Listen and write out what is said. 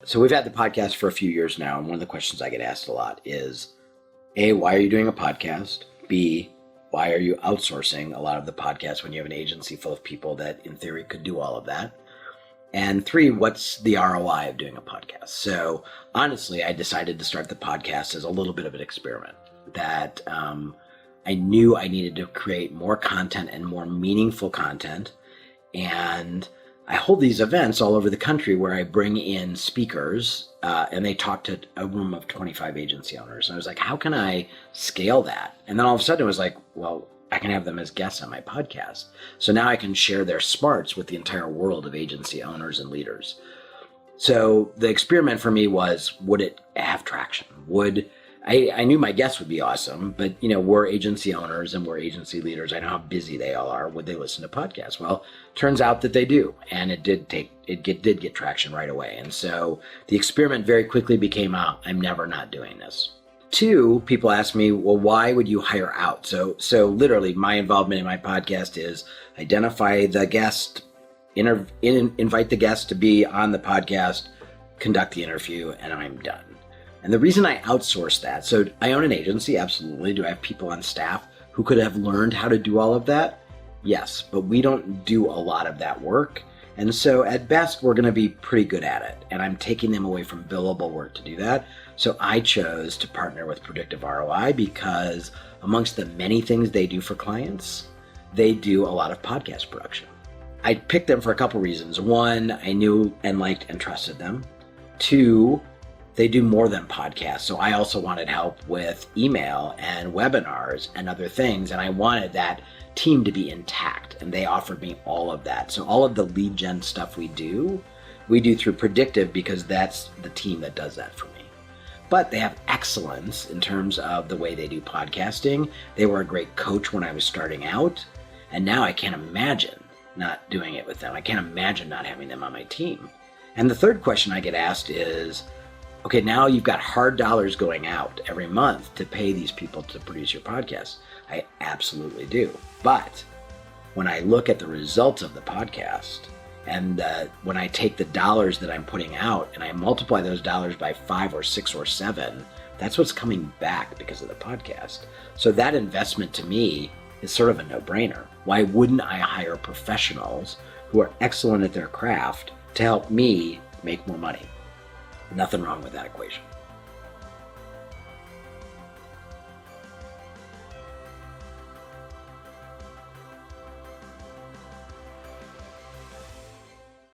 So we've had the podcast for a few years now, and one of the questions I get asked a lot is, A, why are you doing a podcast? B, why are you outsourcing a lot of the podcasts when you have an agency full of people that in theory could do all of that? And 3, what's the ROI of doing a podcast? So honestly, I decided to start the podcast as a little bit of an experiment that I knew I needed to create more content and more meaningful content. And I hold these events all over the country where I bring in speakers and they talk to a room of 25 agency owners. And I was like, how can I scale that? And then all of a sudden it was like, well, I can have them as guests on my podcast. So now I can share their smarts with the entire world of agency owners and leaders. So the experiment for me was, would it have traction? I knew my guests would be awesome, but we're agency owners and we're agency leaders. I know how busy they all are. Would they listen to podcasts? Well, turns out that they do, and it did get traction right away. And so the experiment very quickly became I'm never not doing this. 2, people ask me, well, why would you hire out? So literally, my involvement in my podcast is identify the guest, invite the guest to be on the podcast, conduct the interview, and I'm done. And the reason I outsource that, so I own an agency, absolutely. Do I have people on staff who could have learned how to do all of that? Yes, but we don't do a lot of that work. And so at best, we're going to be pretty good at it. And I'm taking them away from billable work to do that. So I chose to partner with Predictive ROI because amongst the many things they do for clients, they do a lot of podcast production. I picked them for a couple reasons. 1, I knew and liked and trusted them. 2, they do more than podcasts. So I also wanted help with email and webinars and other things. And I wanted that team to be intact. And they offered me all of that. So all of the lead gen stuff we do through Predictive because that's the team that does that for me. But they have excellence in terms of the way they do podcasting. They were a great coach when I was starting out. And now I can't imagine not doing it with them. I can't imagine not having them on my team. And the third question I get asked is, okay, now you've got hard dollars going out every month to pay these people to produce your podcast. I absolutely do. But when I look at the results of the podcast and when I take the dollars that I'm putting out and I multiply those dollars by 5 or 6 or 7, that's what's coming back because of the podcast. So that investment to me is sort of a no-brainer. Why wouldn't I hire professionals who are excellent at their craft to help me make more money? Nothing wrong with that equation.